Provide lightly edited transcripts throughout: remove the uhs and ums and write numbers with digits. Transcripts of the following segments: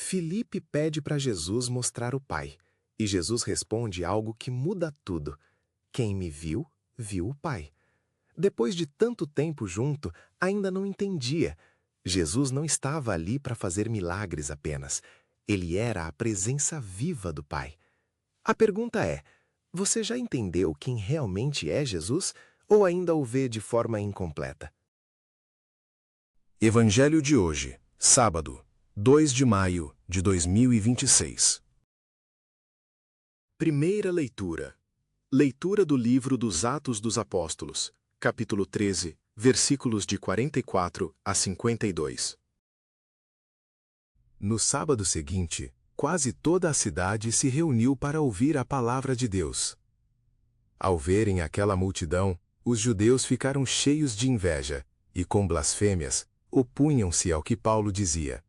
Filipe pede para Jesus mostrar o Pai, e Jesus responde algo que muda tudo. Quem me viu, viu o Pai. Depois de tanto tempo junto, ainda não entendia. Jesus não estava ali para fazer milagres apenas. Ele era a presença viva do Pai. A pergunta é: você já entendeu quem realmente é Jesus ou ainda o vê de forma incompleta? Evangelho de hoje, sábado, 2 de maio de 2026. Primeira leitura. Leitura do livro dos Atos dos Apóstolos, capítulo 13, versículos de 44 a 52. No sábado seguinte, quase toda a cidade se reuniu para ouvir a palavra de Deus. Ao verem aquela multidão, os judeus ficaram cheios de inveja e, com blasfêmias, opunham-se ao que Paulo dizia.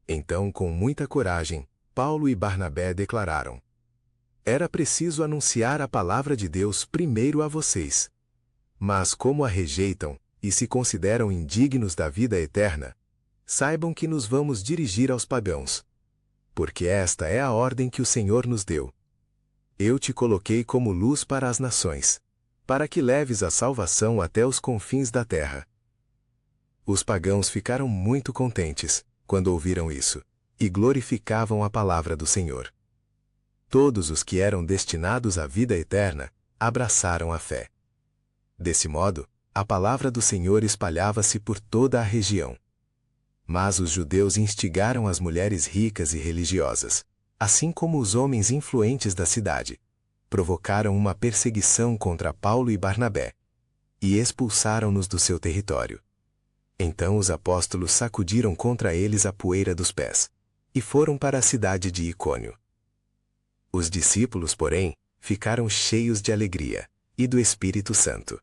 Então, com muita coragem, Paulo e Barnabé declararam: era preciso anunciar a palavra de Deus primeiro a vocês. Mas como a rejeitam e se consideram indignos da vida eterna, saibam que nos vamos dirigir aos pagãos. Porque esta é a ordem que o Senhor nos deu. Eu te coloquei como luz para as nações, para que leves a salvação até os confins da terra. Os pagãos ficaram muito contentes quando ouviram isso, e glorificavam a palavra do Senhor. Todos os que eram destinados à vida eterna abraçaram a fé. Desse modo, a palavra do Senhor espalhava-se por toda a região. Mas os judeus instigaram as mulheres ricas e religiosas, assim como os homens influentes da cidade. Provocaram uma perseguição contra Paulo e Barnabé, e expulsaram-nos do seu território. Então os apóstolos sacudiram contra eles a poeira dos pés, e foram para a cidade de Icônio. Os discípulos, porém, ficaram cheios de alegria e do Espírito Santo.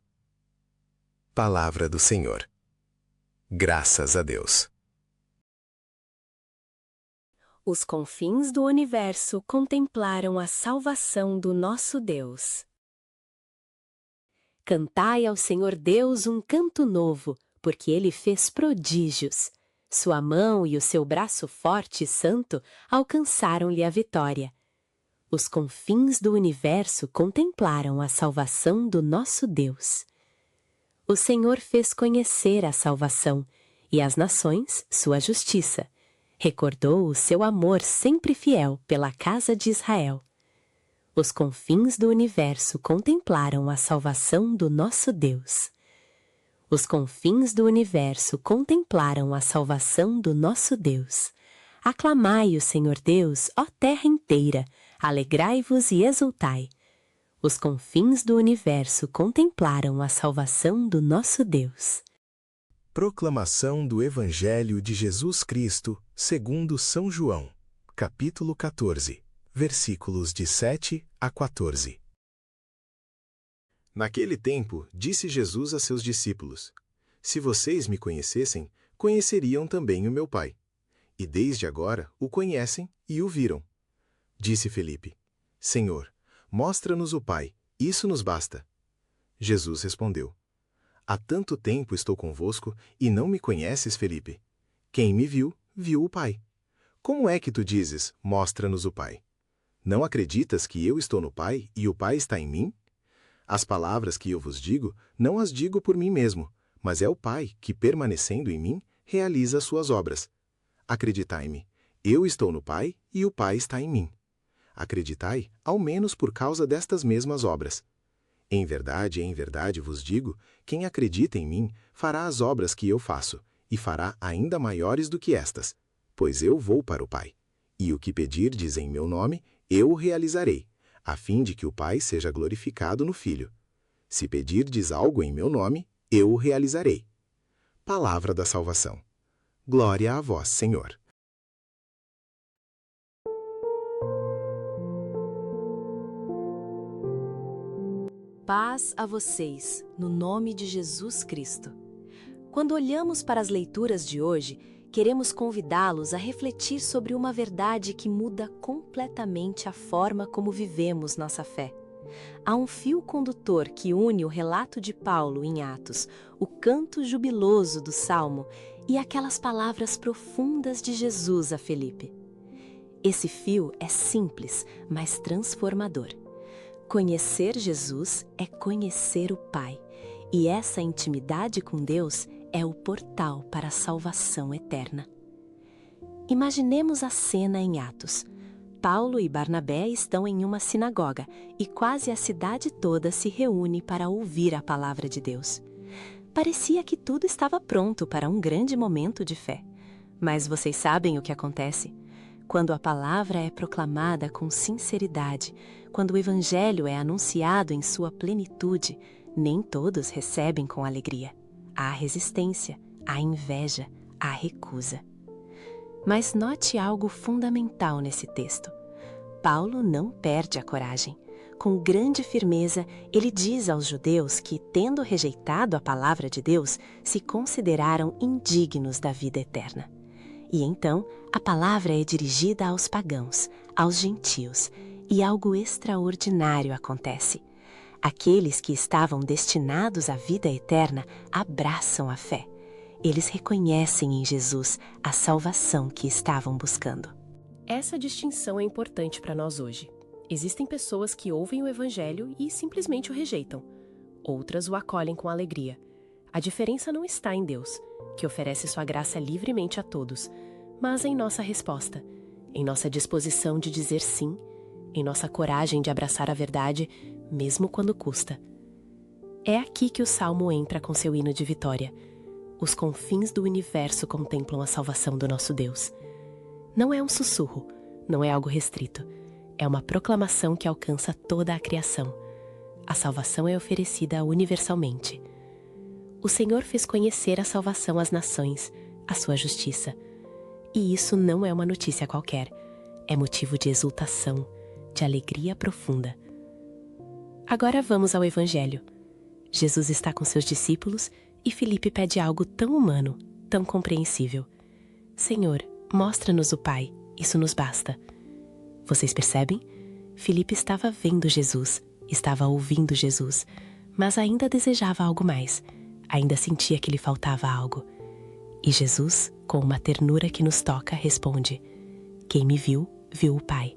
Palavra do Senhor. Graças a Deus. Os confins do universo contemplaram a salvação do nosso Deus. Cantai ao Senhor Deus um canto novo, porque Ele fez prodígios. Sua mão e o seu braço forte e santo alcançaram-lhe a vitória. Os confins do universo contemplaram a salvação do nosso Deus. O Senhor fez conhecer a salvação, e as nações sua justiça. Recordou o seu amor sempre fiel pela casa de Israel. Os confins do universo contemplaram a salvação do nosso Deus. Os confins do universo contemplaram a salvação do nosso Deus. Aclamai o Senhor Deus, ó terra inteira, alegrai-vos e exultai. Os confins do universo contemplaram a salvação do nosso Deus. Proclamação do Evangelho de Jesus Cristo, segundo São João, capítulo 14, versículos de 7 a 14. Naquele tempo, disse Jesus a seus discípulos: se vocês me conhecessem, conheceriam também o meu Pai. E desde agora o conhecem e o viram. Disse Filipe: Senhor, mostra-nos o Pai, isso nos basta. Jesus respondeu: há tanto tempo estou convosco e não me conheces, Filipe? Quem me viu, viu o Pai. Como é que tu dizes, mostra-nos o Pai? Não acreditas que eu estou no Pai e o Pai está em mim? As palavras que eu vos digo, não as digo por mim mesmo, mas é o Pai que, permanecendo em mim, realiza as suas obras. Acreditai-me, eu estou no Pai e o Pai está em mim. Acreditai, ao menos por causa destas mesmas obras. Em verdade vos digo, quem acredita em mim fará as obras que eu faço, e fará ainda maiores do que estas, pois eu vou para o Pai. E o que pedirdes em meu nome, eu o realizarei, a fim de que o Pai seja glorificado no Filho. Se pedirdes algo em meu nome, eu o realizarei. Palavra da salvação. Glória a vós, Senhor. Paz a vocês, no nome de Jesus Cristo. Quando olhamos para as leituras de hoje, queremos convidá-los a refletir sobre uma verdade que muda completamente a forma como vivemos nossa fé. Há um fio condutor que une o relato de Paulo em Atos, o canto jubiloso do Salmo e aquelas palavras profundas de Jesus a Filipe. Esse fio é simples, mas transformador. Conhecer Jesus é conhecer o Pai, e essa intimidade com Deus é o portal para a salvação eterna. Imaginemos a cena em Atos. Paulo e Barnabé estão em uma sinagoga e quase a cidade toda se reúne para ouvir a palavra de Deus. Parecia que tudo estava pronto para um grande momento de fé. Mas vocês sabem o que acontece? Quando a palavra é proclamada com sinceridade, quando o evangelho é anunciado em sua plenitude, nem todos recebem com alegria. Há resistência, há inveja, há recusa. Mas note algo fundamental nesse texto. Paulo não perde a coragem. Com grande firmeza, ele diz aos judeus que, tendo rejeitado a palavra de Deus, se consideraram indignos da vida eterna. E então, a palavra é dirigida aos pagãos, aos gentios, e algo extraordinário acontece. Aqueles que estavam destinados à vida eterna abraçam a fé. Eles reconhecem em Jesus a salvação que estavam buscando. Essa distinção é importante para nós hoje. Existem pessoas que ouvem o Evangelho e simplesmente o rejeitam. Outras o acolhem com alegria. A diferença não está em Deus, que oferece sua graça livremente a todos, mas em nossa resposta, em nossa disposição de dizer sim, em nossa coragem de abraçar a verdade, mesmo quando custa. É aqui que o Salmo entra com seu hino de vitória. Os confins do universo contemplam a salvação do nosso Deus. Não é um sussurro, não é algo restrito. É uma proclamação que alcança toda a criação. A salvação é oferecida universalmente. O Senhor fez conhecer a salvação às nações, a sua justiça. E isso não é uma notícia qualquer. É motivo de exultação, de alegria profunda. Agora vamos ao Evangelho. Jesus está com seus discípulos e Filipe pede algo tão humano, tão compreensível. Senhor, mostra-nos o Pai, isso nos basta. Vocês percebem? Filipe estava vendo Jesus, estava ouvindo Jesus, mas ainda desejava algo mais, ainda sentia que lhe faltava algo. E Jesus, com uma ternura que nos toca, responde: quem me viu, viu o Pai.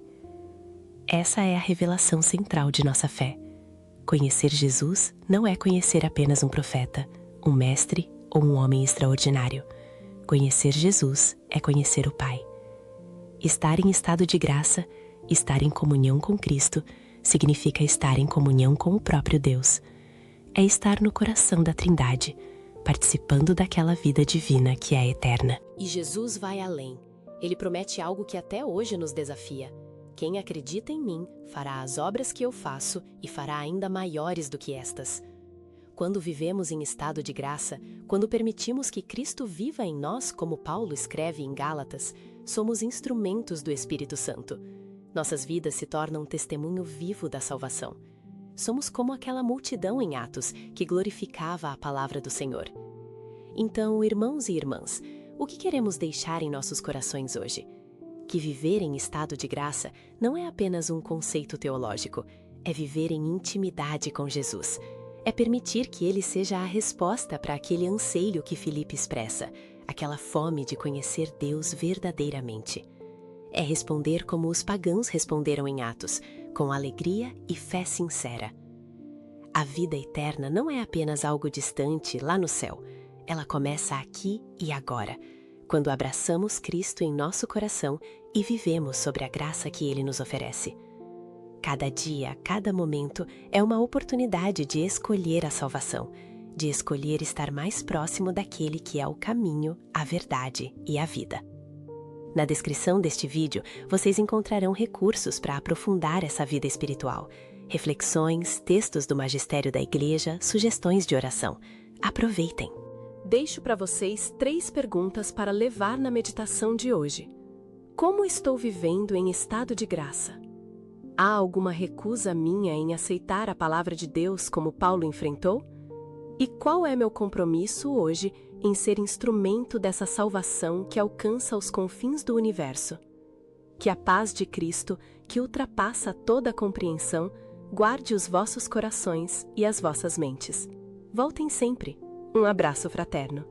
Essa é a revelação central de nossa fé. Conhecer Jesus não é conhecer apenas um profeta, um mestre ou um homem extraordinário. Conhecer Jesus é conhecer o Pai. Estar em estado de graça, estar em comunhão com Cristo, significa estar em comunhão com o próprio Deus. É estar no coração da Trindade, participando daquela vida divina que é eterna. E Jesus vai além. Ele promete algo que até hoje nos desafia. Quem acredita em mim fará as obras que eu faço e fará ainda maiores do que estas. Quando vivemos em estado de graça, quando permitimos que Cristo viva em nós, como Paulo escreve em Gálatas, somos instrumentos do Espírito Santo. Nossas vidas se tornam um testemunho vivo da salvação. Somos como aquela multidão em Atos que glorificava a palavra do Senhor. Então, irmãos e irmãs, o que queremos deixar em nossos corações hoje? Que viver em estado de graça não é apenas um conceito teológico, é viver em intimidade com Jesus. É permitir que Ele seja a resposta para aquele anseio que Filipe expressa, aquela fome de conhecer Deus verdadeiramente. É responder como os pagãos responderam em Atos, com alegria e fé sincera. A vida eterna não é apenas algo distante lá no céu. Ela começa aqui e agora, quando abraçamos Cristo em nosso coração e vivemos sobre a graça que Ele nos oferece. Cada dia, cada momento é uma oportunidade de escolher a salvação, de escolher estar mais próximo daquele que é o caminho, a verdade e a vida. Na descrição deste vídeo, vocês encontrarão recursos para aprofundar essa vida espiritual, reflexões, textos do magistério da igreja, sugestões de oração. Aproveitem! Deixo para vocês 3 perguntas para levar na meditação de hoje. Como estou vivendo em estado de graça? Há alguma recusa minha em aceitar a palavra de Deus como Paulo enfrentou? E qual é meu compromisso hoje em ser instrumento dessa salvação que alcança os confins do universo? Que a paz de Cristo, que ultrapassa toda a compreensão, guarde os vossos corações e as vossas mentes. Voltem sempre. Um abraço fraterno.